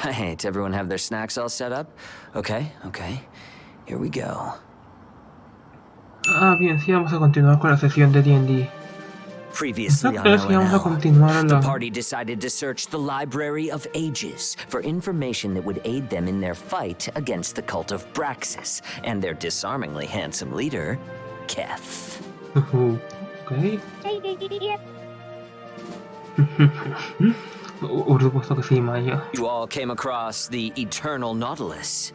Right, everyone have their snacks all set up? Okay. Here we go. Ah, bien, sí, vamos a continuar con la sesión de D&D. Previously on Vamos a continuar LNL, the la... party decided to search the Library of Ages for information that would aid them in their fight against the cult of Braxis and their disarmingly handsome leader, Keth. Ok. Por supuesto que sí, Maya. You all came across the Eternal Nautilus.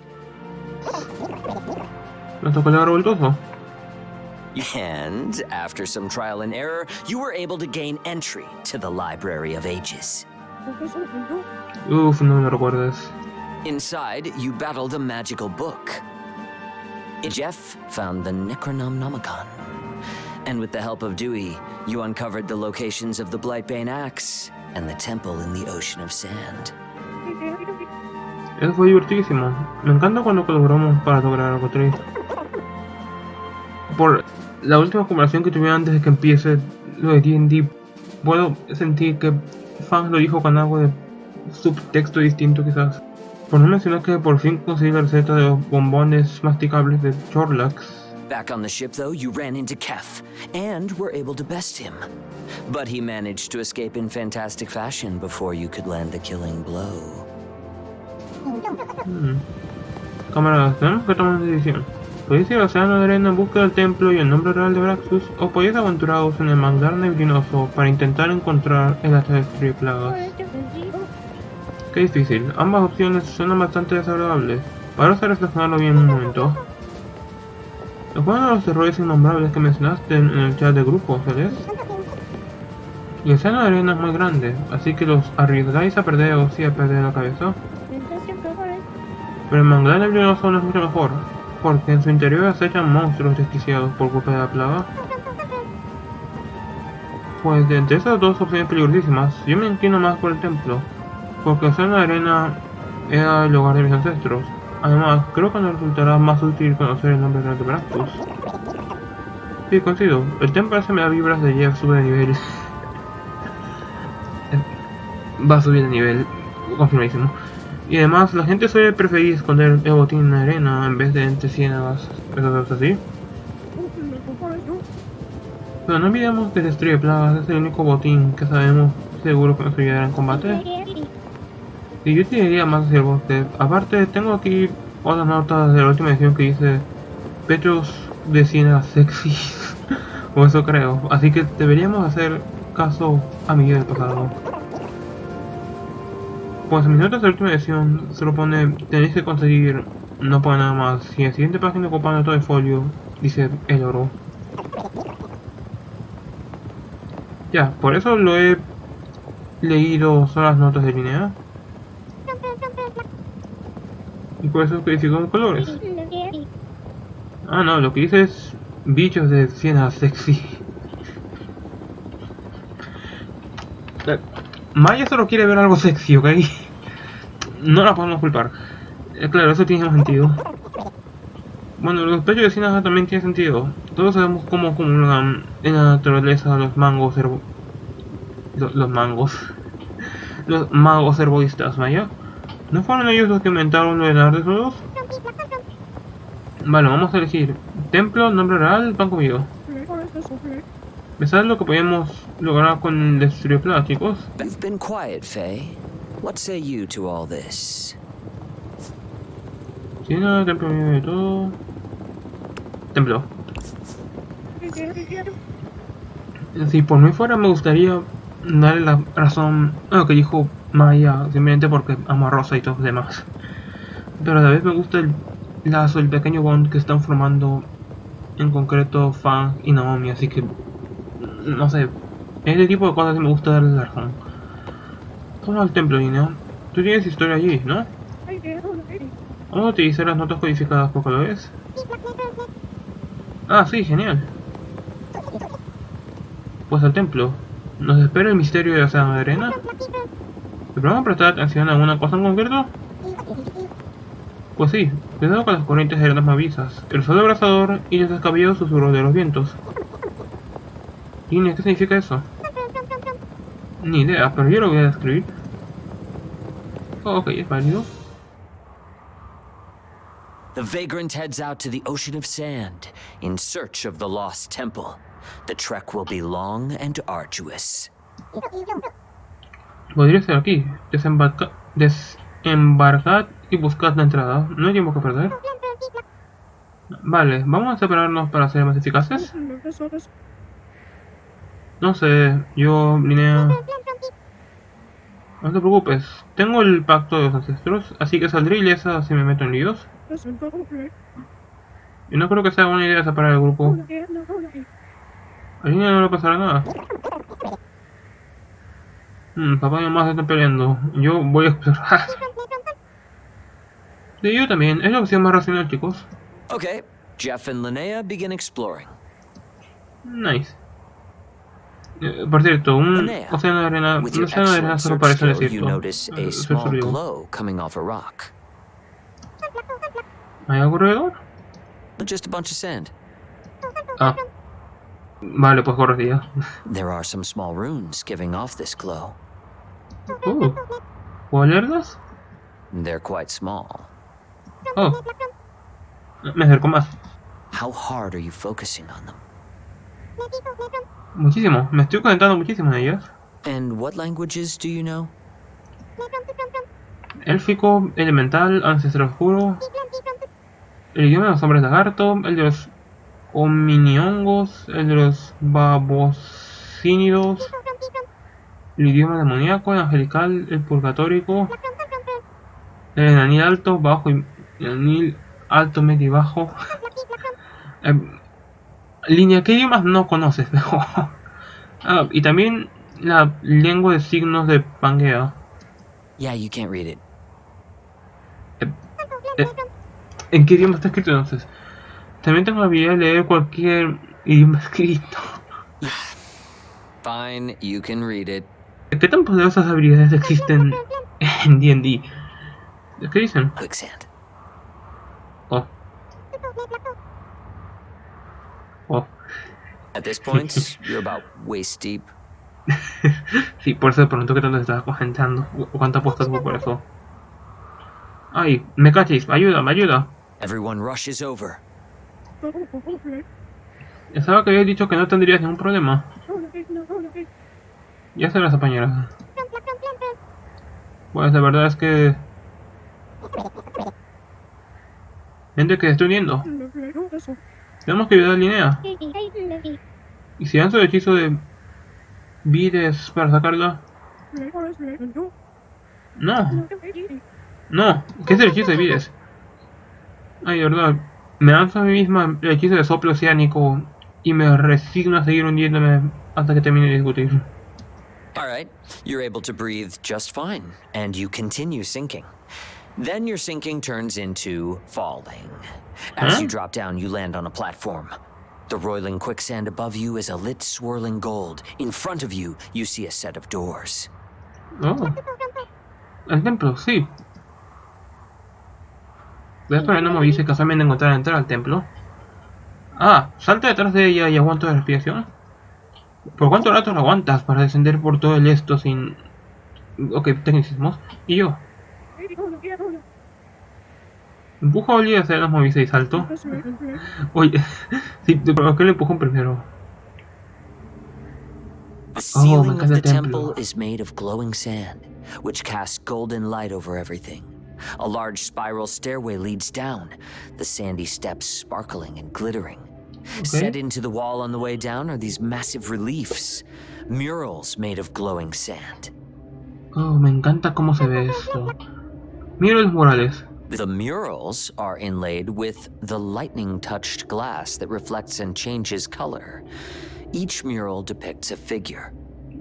¿Me tocó el revoltoso? And after some trial and error, you were able to gain entry to the Library of Ages. Uf, no me lo recuerdes. Inside, you battled a magical book. Jeff found the Necronomicon. And with the help of Dewey, you uncovered the locations of the Blightbane Axe and the temple in the Ocean of Sand. Eso fue divertidísimo. Me encanta cuando colaboramos para lograr algo triste. Por la última conversación que tuve antes de que empiece lo de D&D, puedo sentir que Fans lo dijo con algo de subtexto distinto quizás. Por no mencionar que por fin conseguí la receta de los bombones masticables de Chorlax. Back on the ship, though, you ran into Keth and were able to best him. But he managed to escape in fantastic fashion before you could land the killing blow. Camaradas, tenemos que tomar una decisión. Podéis ir al océano de arena en busca del templo y el nombre real de Braxus, o podéis aventuraros en el manglar neblinoso para intentar encontrar el hacha de destruir plagas. Qué difícil, ambas opciones suenan bastante desagradables. Para reflexionarlo bien un momento. ¿Recuerdan los errores innombrables que mencionaste en el chat de grupo, ¿sabes? El océano de arena es muy grande, así que los arriesgáis a perderos y a perder la cabeza. Pero el manglar neblinoso no es mucho mejor, porque en su interior acechan monstruos desquiciados por culpa de la plaga. Pues de entre esas dos opciones peligrosísimas, yo me inclino más por el templo, porque el océano de arena era el hogar de mis ancestros. Además, creo que nos resultará más útil conocer el nombre real de Braxus. Sí, coincido. El templo ese me da vibras de Jeff sube de nivel. Va a subir de nivel, confirmadísimo. Y además, la gente suele preferir esconder el botín en la arena en vez de entre ciénagas. ¿Eso es así? Pero no olvidemos que destruye plagas es el único botín que sabemos seguro que nos ayudará en combate. Y yo te diría más hacia el bosque. Aparte, tengo aquí otras notas de la última edición que dice pechos de ciénagas sexy. O eso creo. Así que deberíamos hacer caso a mi guía del pasado. Pues en mis notas de la última edición se lo pone tenéis que conseguir, no pone nada más. Y en la siguiente página ocupando todo el folio dice el oro. Ya, por eso lo he leído solo las notas de línea. Y por eso codificó en colores. Ah no, lo que dice es bichos de ciénagas sexy. Maya solo quiere ver algo sexy, ¿ok? No la podemos culpar. Claro, eso tiene sentido. Bueno, los pechos de ciénaga también tienen sentido. Todos sabemos cómo acumulan en la naturaleza los mangos los magos herboístas, Maya. ¿No fueron ellos los que inventaron lo de nadar desnudos? Vale, vamos a elegir templo, nombre real, pan conmigo. ¿Sabes lo que podemos lograr con el destruir plagas, chicos? You've been quiet, Faye. What say you to all this? Sí, no, templo mío de todo. Templo. Si por mí fuera, me gustaría darle la razón a lo que dijo Maya, simplemente porque amo a Rosa y todos los demás. Pero a la vez me gusta el lazo, el pequeño bond que están formando, en concreto Fang y Naomi, así que no sé, este tipo de cosas sí me gusta darle la razón. Vamos al templo, Nina. Tú tienes historia allí, ¿no? Vamos a utilizar las notas codificadas por colores. Ah, sí, genial. Pues al templo. ¿Nos espera el misterio de la océano de arena? ¿Deberíamos prestar atención a alguna cosa en concreto? Pues sí, cuidado con las corrientes de arenas mavisas, el sol abrasador y los descabellados susurros de los vientos. Inés, ¿qué significa eso? Ni idea, pero yo lo voy a describir. Oh, ok, es válido. The vagrant heads out to the ocean of sand in search of the lost temple. The trek will be long and arduous. Podría ser aquí. Desembarcad y buscad la entrada. No hay tiempo que perder. Vale, vamos a separarnos para ser más eficaces. No sé, yo, Linnea... No te preocupes, tengo el pacto de los ancestros, así que saldré ilesa si me meto en líos. Y no creo que sea buena idea separar el grupo. A Linnea no le pasará nada. Papá y mamá se están peleando. Yo voy a explorar. Sí, yo también. Es la opción más racional, chicos. Okay, Jeff and Linnea begin exploring. Nice. Por cierto, un Linnea, océano de arena, with un your océano de arena excellent solo search parece el skill, you desierto. notice a small glow coming off a rock. ¿Hay algo alrededor? Just a bunch of sand. Ah. Vale, pues corregida. There are some small runes giving off this glow. ¿Puedo leerlas? They're quite small. Oh. Me acerco más. How hard are you focusing on them? Muchísimo. Me estoy conectando muchísimo en ellas. And what languages do you know? Élfico, elemental, ancestral oscuro, el idioma de los hombres lagarto, el de los hominiongos, el de los babocínidos, el idioma demoníaco, el angelical, el purgatórico, el enanil alto, bajo y el enanil alto, medio y bajo. Línea, ¿qué idiomas no conoces? Y también la lengua de signos de Pangea. Yeah, you can't read it. ¿En qué idioma está escrito entonces? También tengo la habilidad de leer cualquier idioma escrito. Fine, you can read it. ¿Qué tan poderosas habilidades existen en DnD? ¿Qué dicen? Quicksand. Oh. Oh. At this point, you're about waist deep. Sí, por eso te pregunto qué tanto te estás comentando. ¿Cuánto apuestas tú por eso? Ay, me cachis, ayuda, me ayuda. Everyone rushes over. Pensaba que habías dicho que no tendrías ningún problema. Ya se las apañarás. Pues la verdad es que... Gente que se está uniendo. Tenemos que ayudar a Linnea. ¿Y si lanzo el hechizo de vides para sacarla? No. No, ¿qué es el hechizo de vides? Ay, de verdad. Me lanzo a mí misma el hechizo de soplo oceánico y me resigno a seguir hundiéndome hasta que termine de discutir. Alright, you're able to breathe just fine, and you continue sinking. Then your sinking turns into falling. As you drop down, you land on a platform. The roiling quicksand above you is a lit, swirling gold. In front of you, you see a set of doors. Oh. El templo, sí. Voy a esperar, no me avise casualmente encontrar la entrada al templo. Ah, salta detrás de ella y aguanto la respiración. ¿Por cuánto rato lo aguantas para descender por todo el esto sin... Ok, tecnicismos. Y yo. Empujo a Oli hacia las movidas y salto. Oye, sí, ¿por qué le empujo primero? The ceiling me of encanta the el templo. temple is made of glowing sand, which casts golden light over everything. A large spiral stairway leads down, the sandy steps sparkling and glittering. Set into the wall on the way down are these massive reliefs, murals made of glowing sand. Oh, me encanta cómo se ve esto. Mira los murales. The murals are inlaid with the lightning-touched glass that reflects and changes color. Each mural depicts a figure.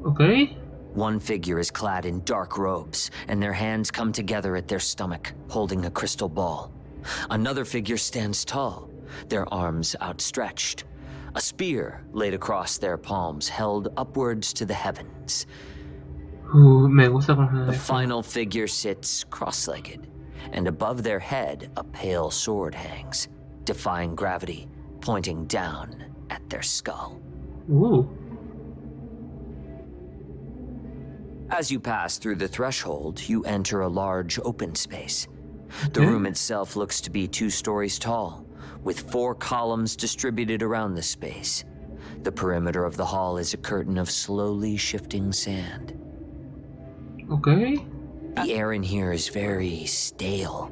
Ok. One figure is clad in dark robes, and their hands come together at their stomach, holding a crystal ball. Another figure stands tall, their arms outstretched. A spear laid across their palms, held upwards to the heavens. Me gusta cómo se ve The esto. final figure sits cross-legged, and above their head a pale sword hangs, defying gravity, pointing down at their skull. As you pass through the threshold, you enter a large open space. The room itself looks to be 2 stories tall, with 4 columns distributed around the space. The perimeter of the hall is a curtain of slowly shifting sand. Okay. The air in here is very stale.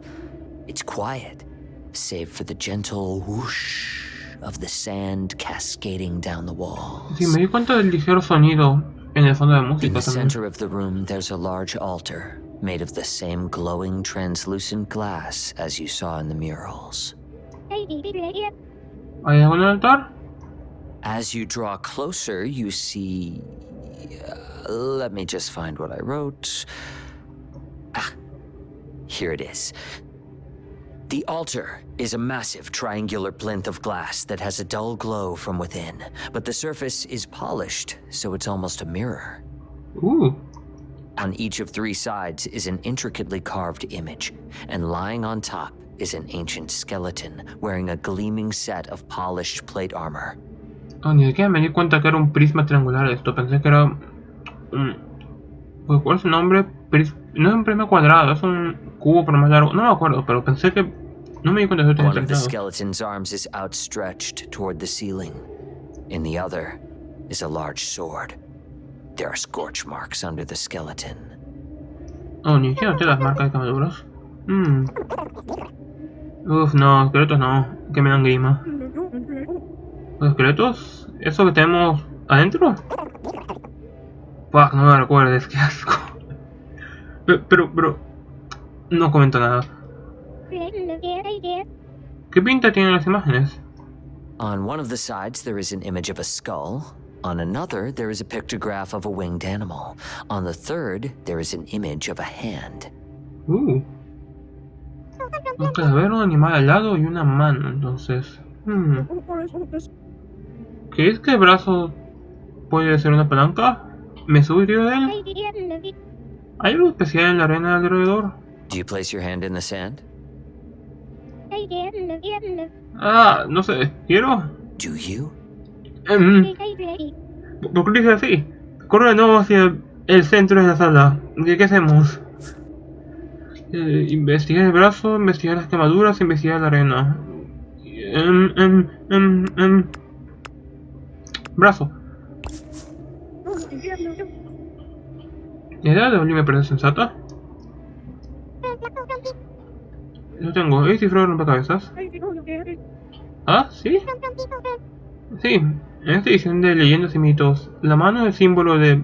It's quiet, save for the gentle whoosh of the sand cascading down the walls. Sí, me di cuenta del ligero sonido en el fondo de In música the también. center of the room, there's a large altar made of the same glowing, translucent glass as you saw in the murals. ¿Hay algún altar? As you draw closer, you see... let me just find what I wrote. Ah, here it is. The altar is a massive triangular plinth of glass that has a dull glow from within, but the surface is polished, so it's almost a mirror. On each of 3 sides is an intricately carved image, and lying on top is an ancient skeleton wearing a gleaming set of polished plate armor. Oh, ni siquiera me di cuenta que era un prisma triangular esto. Pensé que era un... ¿Cuál es su nombre? No es un prisma cuadrado, es un cubo pero más largo. No me acuerdo, pero pensé que... No me di cuenta de eso. One of the skeleton's arms is outstretched toward the ceiling. In the other is a large sword. There are scorch marks under the skeleton. Oh, ni siquiera noté las marcas de quemaduras. Uf, no, esqueletos no, que me dan grima. ¿Los esqueletos? ¿Eso que tenemos adentro? Fuck, no me recuerdes, qué asco. Pero... No comento nada. ¿Qué pinta tienen las imágenes? On one of the sides there is an image of a skull. On another there is a pictograph of a winged animal. On the third there is an image of a hand. Un cadáver, un animal al lado y una mano, entonces... ¿Crees que el brazo puede ser una palanca? ¿Me subo y tiro de él? ¿Hay algo especial en la arena alrededor? Do you place your hand in the sand? Ah, no sé, ¿quiero? Do you? ¿Por qué dices así? Corre de nuevo hacia el centro de la sala. ¿Qué hacemos? Investigar el brazo, investigar las quemaduras, investigar la arena. Brazo. ¿La idea de Oli me parece sensata? Lo tengo, he cifrado el rompecabezas. ¿Ah? ¿Sí? Sí, en esta edición de Leyendas y Mitos, la mano es el símbolo de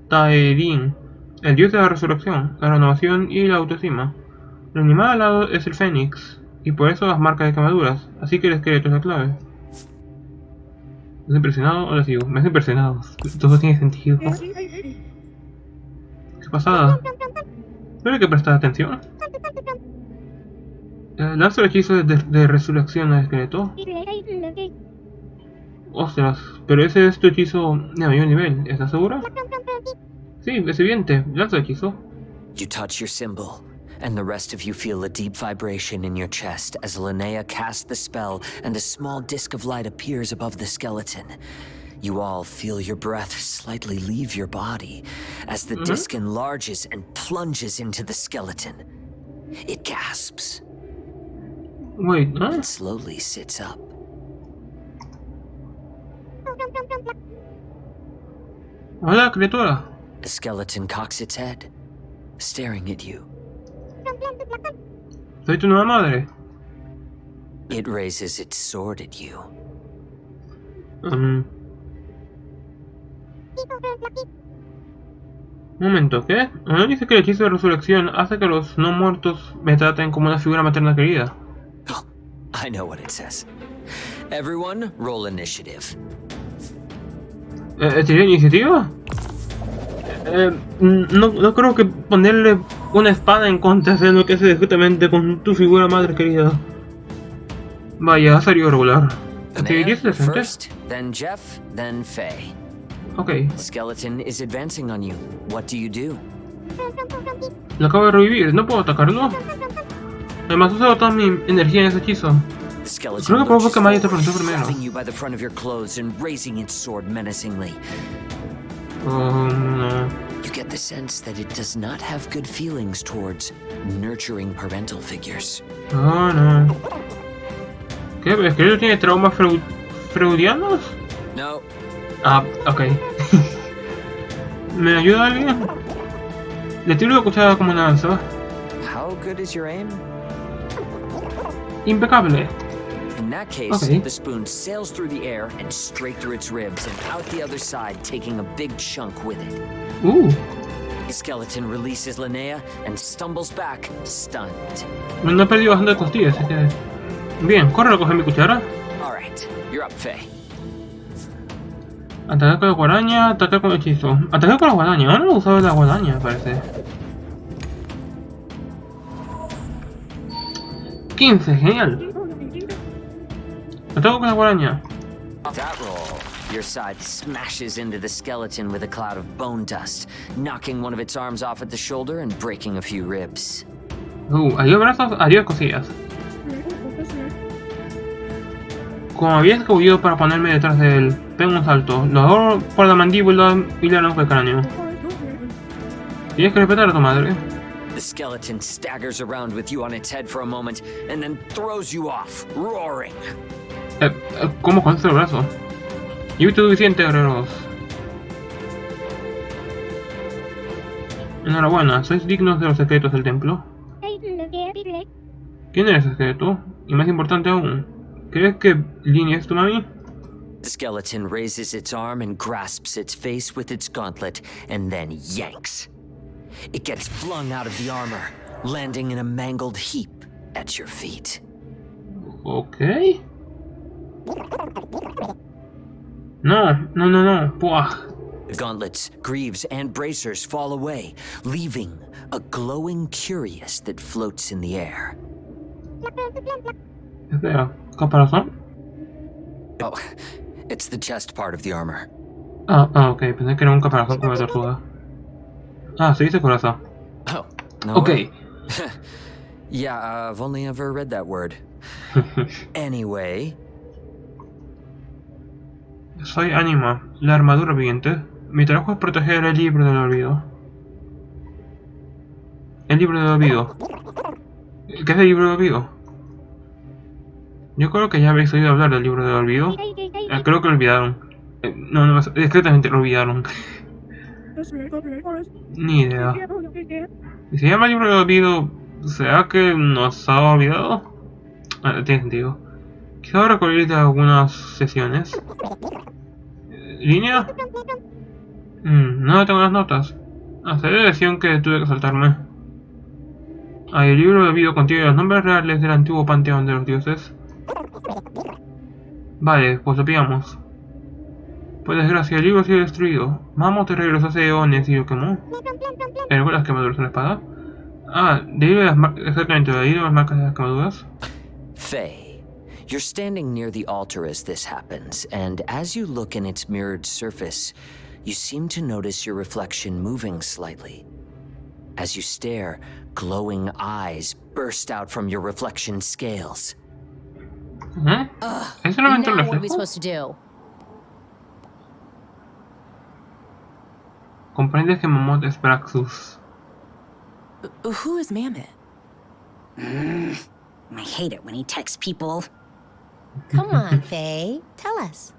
Taedin, el dios de la resurrección, la renovación y la autoestima. El animal al lado es el fénix, y por eso las marcas de quemaduras, así que el esqueleto es la clave. ¿Me has impresionado o lo sigo? Me has impresionado, todo tiene sentido. ¿Qué pasada? ¿No hay que prestar atención? Lanzo el hechizo de resurrección al esqueleto. Ostras, pero ese es tu hechizo de mayor nivel, ¿estás segura? Sí, es evidente, lanza el hechizo. You touch your symbol, and the rest of you feel a deep vibration in your chest as Linnea casts the spell and a small disc of light appears above the skeleton. You all feel your breath slightly leave your body as the disc enlarges and plunges into the skeleton. It gasps. Wait, ¿no? And slowly sits up. Hola, criatura. The skeleton cocks its head, staring at you. Soy tu nueva madre. It raises its sword at you. Un momento, ¿qué? ¿No dice que el hechizo de resurrección hace que los no muertos me traten como una figura materna querida? Oh, I know what it says. Everyone, roll initiative. ¿Sería iniciativa? No creo que ponerle una espada en contra sea lo que hace justamente con tu figura madre querida. Vaya, ha salido regular. ¿Actividades decentes? First, then Jeff, then Faye. Ok. Skeleton is advancing on you. What do you do? Lo acabo de revivir, ¿no puedo atacarlo? Además, he usado toda mi energía en ese hechizo. Creo que puedo que Maya te preguntó primero. Oh, no. You get the sense that it does not have good feelings towards nurturing parental figures. No, no. ¿Qué? ¿Es que él tiene traumas freudianos? No. Ah, ok. ¿Me ayuda alguien? Le tiro la cuchara como una lanza. How good is your aim? Impecable. In that case, Okay. the spoon sails through the air and straight through its ribs and out the other side, taking a big chunk with it. The skeleton releases Linnea and stumbles back, stunned. No he perdido bastante costillas, así que... Bien, corre a coger mi cuchara. Alright, you're up, Faye. Atacar con la guadaña, atacar con hechizo. Atacar con la guadaña, ahora no he usado la guadaña, parece. 15, genial. Ataco con la guadaña. That roll, your side smashes into the skeleton with a cloud of bone dust, knocking one of its arms off at the shoulder and breaking a few ribs. Adiós brazos, adiós cosillas. Como había escogido para ponerme detrás de él, pego un salto, lo agarro por la mandíbula y le arranco el cráneo. Tienes que respetar a tu madre. The skeleton staggers around with you on its head for a moment and then throws you off, roaring. ¿Cómo con este brazo? Y suficiente, guerreros. Enhorabuena, sois dignos de los secretos del templo. ¿Quién eres, esqueleto? Y más importante aún, ¿crees que Línea es tu mami? The skeleton raises its arm and grasps its face with its gauntlet, and then yanks. It gets flung out of the armor, landing in a mangled heap at your feet. Ok. No. Puah. The gauntlets, greaves, and bracers fall away, leaving a glowing curious that floats in the air. Espera, ¿caparazón? Oh, it's the chest part of the armor. Ok, pensé que era un caparazón como de tortuga. Se dice corazón. Oh, no. Ok. Way. Yeah, I've only ever read that word. Anyway. Soy Anima, la armadura viviente. Mi trabajo es proteger el libro del olvido. El libro del olvido. ¿Qué es el libro del olvido? Yo creo que ya habéis oído hablar del libro del olvido. Creo que lo olvidaron. No, discretamente lo olvidaron. Ni idea. Si se llama libro del olvido, ¿será que nos ha olvidado? Tiene sentido. Quizá recordéis de algunas sesiones. ¿Línea? No tengo las notas. Hasta la lección que tuve que saltarme. El libro del olvido contiene los nombres reales del antiguo panteón de los dioses. Vale, pues lo pillamos. Por desgracia, el libro ha sido destruido. Mammoth regresó hace eones y lo quemó. ¿Recuerdas las quemaduras de la espada? Exactamente, de ahí de las marcas de las quemaduras. Faye, you're standing near the altar as this happens, and as you look in its mirrored surface, you seem to notice your reflection moving slightly. As you stare, glowing eyes burst out from your reflection scales. ¿Es solamente un Now what are we reflejo? supposed to do? Comprendes que Mammoth es Braxus. Who is Mammoth? I hate it when he texts people. Come on, Faye. Tell us.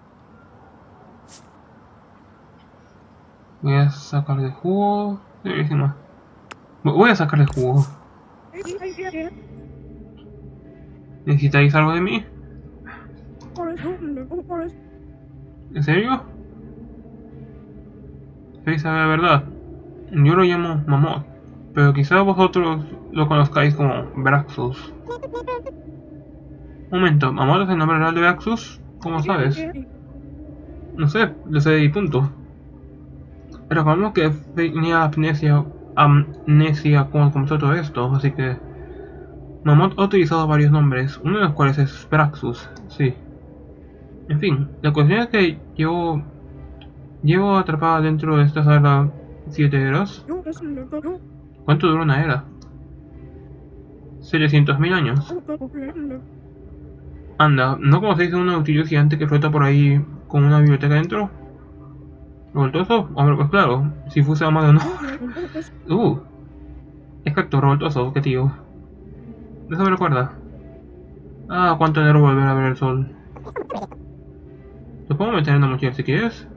Voy a sacarle jugo. Buenísimo. Voy a sacarle jugo. ¿Necesitáis algo de mí? ¿En serio? Faye sabe la verdad. Yo lo llamo Mammoth, pero quizá vosotros lo conozcáis como Braxus. Un momento, ¿Mammoth es el nombre real de Braxus? ¿Cómo sabes? No sé, lo sé y punto. Pero como que tenía amnesia cuando comenzó todo esto, así que... Mammoth ha utilizado varios nombres, uno de los cuales es Braxus, sí. En fin, la cuestión es que llevo atrapada dentro de esta sala 7 eras. ¿Cuánto dura una era? 700.000 años. Anda, ¿no conocéis a un nautilus gigante que flota por ahí con una biblioteca dentro? ¿Revoltoso? Hombre, pues claro, si fuese dama de honor. Exacto, revoltoso, objetivo. Eso me recuerda. Ah, cuánto dinero volver a ver el sol. ¿Te puedo meter en la mochila si quieres?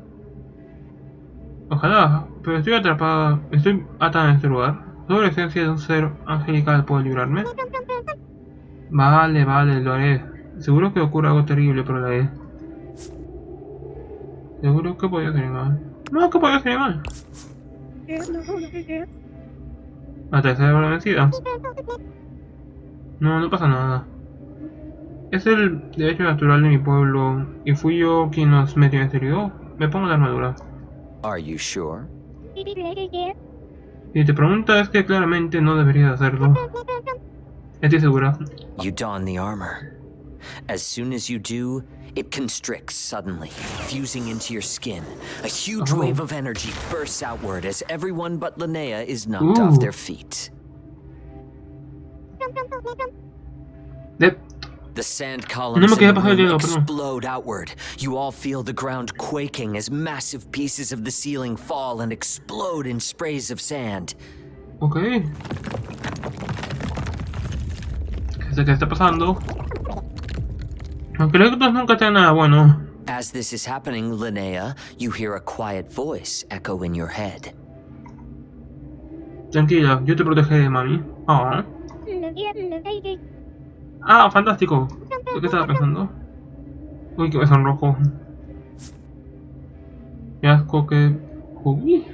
Ojalá, pero estoy atada en este lugar. Solo la esencia de un ser angelical puede librarme. Vale, lo haré. Seguro que ocurre algo terrible, pero lo haré. Seguro que podría salir mal. No, que podría salir mal. La tercera hora vencida. No pasa nada. Es el derecho natural de mi pueblo, y fui yo quien nos metió en este lío. Me pongo la armadura. Are you sure? Si te preguntas, es que claramente no deberías hacerlo. Estoy segura. You don the armor. As soon as you do, it constricts suddenly, fusing into your skin. A huge wave of energy bursts outward as everyone but Linnea is knocked off their feet. The sand columns in the room explode outward. You all feel the ground quaking as massive pieces of the ceiling fall and explode in sprays of sand. Okay. ¿Qué está pasando? Aunque los otros nunca te dan nada bueno. As this is happening, Linnea, you hear a quiet voice echo in your head. Tranquila, yo te protegeré, mami. Ah, fantástico. ¿Qué estaba pensando? Uy, que me sonrojo. Qué asco, que... Uy.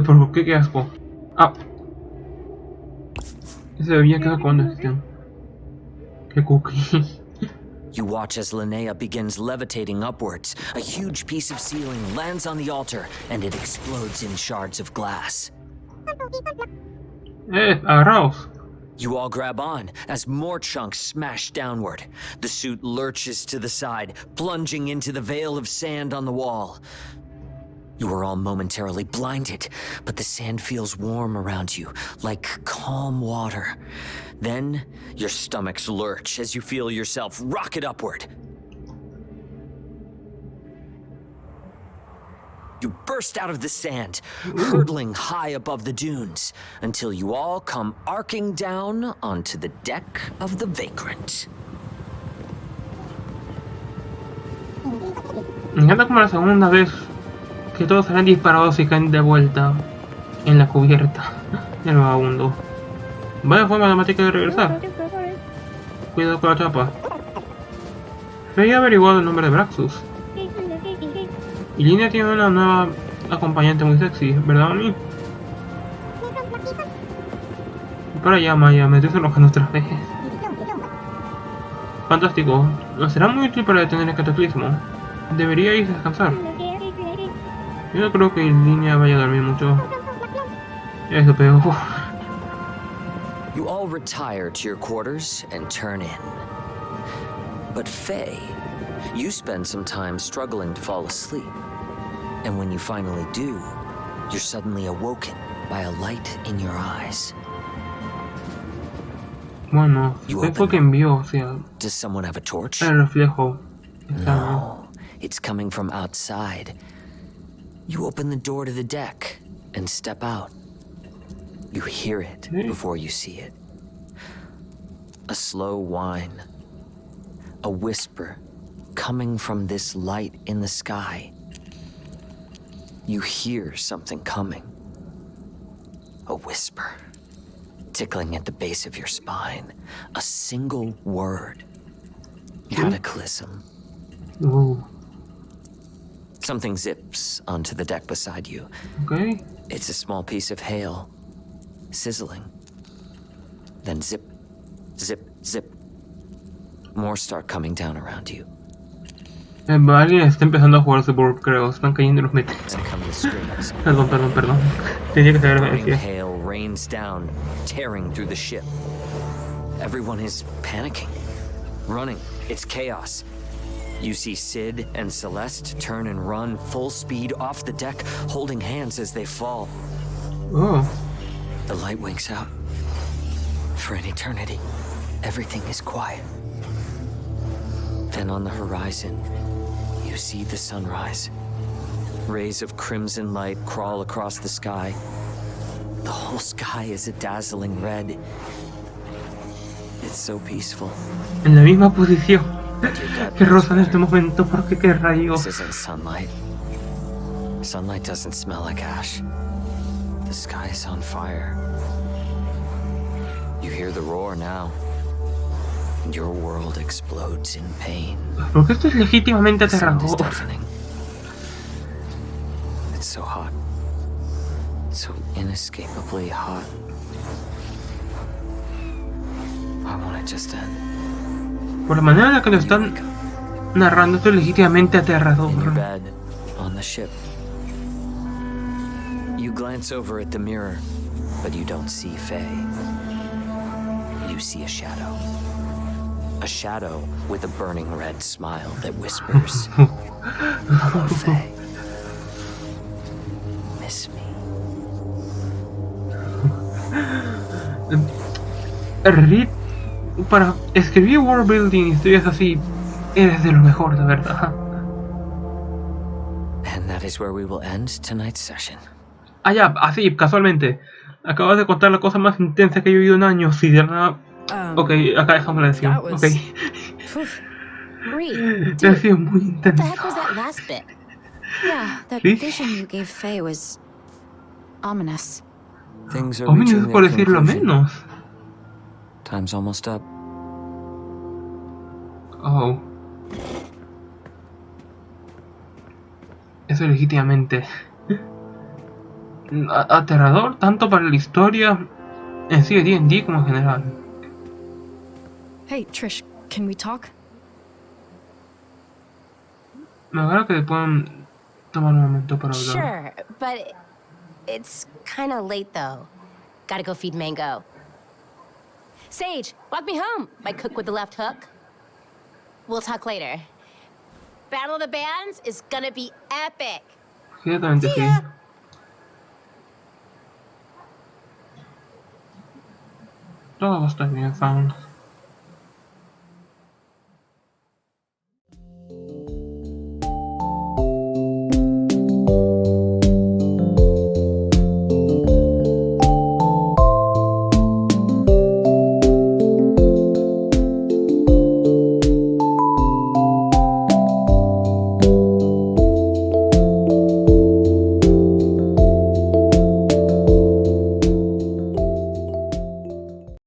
¿Por qué asco? Ah. Ese bebía que con decisión. Qué cookie. You watch as Linnea begins levitating upwards. A huge piece of ceiling lands on the altar, and it explodes in shards of glass. Agarraos. You all grab on as more chunks smash downward. The suit lurches to the side, plunging into the veil of sand on the wall. You are all momentarily blinded, but the sand feels warm around you, like calm water. Then, your stomachs lurch as you feel yourself rocket upward. You burst out of the sand, hurtling high above the dunes, until you all come arcing down onto the deck of the Vagrant. Me encanta como la segunda vez que todos salen disparados y caen de vuelta en la cubierta del vagabundo. Vaya forma dramática de regresar. Cuidado con la chapa. Se había averiguado el nombre de Braxus. Y Línea tiene una nueva acompañante muy sexy, ¿verdad, mami? Para allá, Maya, me estoy sonrojando otra vez. Fantástico. Será muy útil para detener el cataclismo. Debería irse a descansar. Yo no creo que Línea vaya a dormir mucho. Eso pegó. You all retire to your quarters and turn in. But Faye, you spend some time struggling to fall asleep. And when you finally do, you're suddenly awoken by a light in your eyes. Bueno, fue quien vio, o sea... Does someone have a torch? El reflejo. No, it's coming from outside. You open the door to the deck and step out. You hear it before you see it. A slow whine. A whisper coming from this light in the sky. You hear something coming. A whisper. Tickling at the base of your spine. A single word. Cataclysm. Something zips onto the deck beside you. Okay. It's a small piece of hail. Sizzling. Then zip, zip, zip. More start coming down around you. Alguien está empezando a jugar su board, creo. Están cayendo los metros. And come the screams. Perdón. Tenía que saber Pouring decir. hail rains down, tearing through the ship. Everyone is panicking, running. It's chaos. You see Sid and Celeste turn and run full speed off the deck, holding hands as they fall. Oh. The light winks out. For an eternity, everything is quiet. Then on the horizon, you see the sunrise. Rays of crimson light crawl across the sky. The whole sky is a dazzling red. It's so peaceful. En la misma posición But your gut que knows Rosa en este better. momento, porque qué rayos. This isn't sunlight. Sunlight doesn't smell like ash. The sky's on fire. You hear the roar now. And your world explodes in pain. Porque esto es legítimamente The sound is aterrador. deafening. It's so hot. So inescapably hot. I want it just to end. Por la manera en la que lo están narrando, esto es legítimamente aterrador. In your bed, on the ship. You glance over at the mirror, but you don't see Faye. You see a shadow. A shadow with a burning red smile that whispers, "Hello, Faye. Miss me." Reed, para escribir world building y historias así, eres de lo mejor, de verdad. And that is where we will end tonight's session. Ah, ya, así, casualmente. Acabas de contar la cosa más intensa que he vivido en años y de nada. Ok, acá dejamos la lección. Ok. Reed, Ha dude, sido muy what the intenso. heck was that last bit? Yeah, that ¿Sí? vision you gave Faye was ominous. Things are Ominous reaching por their decirlo conclusion. menos. Time's almost up. Oh. Eso es legítimamente aterrador, tanto para la historia en sí de D&D como en general. Hey, Trish, can we talk? Me agrada que puedan tomar un momento para hablar. Sure, but it's kind of late though. Gotta go feed Mango. Sage, walk me home. My cook with the left hook. We'll talk later. Battle of the Bands is gonna be epic. Ciertamente See sí. ya. Todo va a estar bien, fans.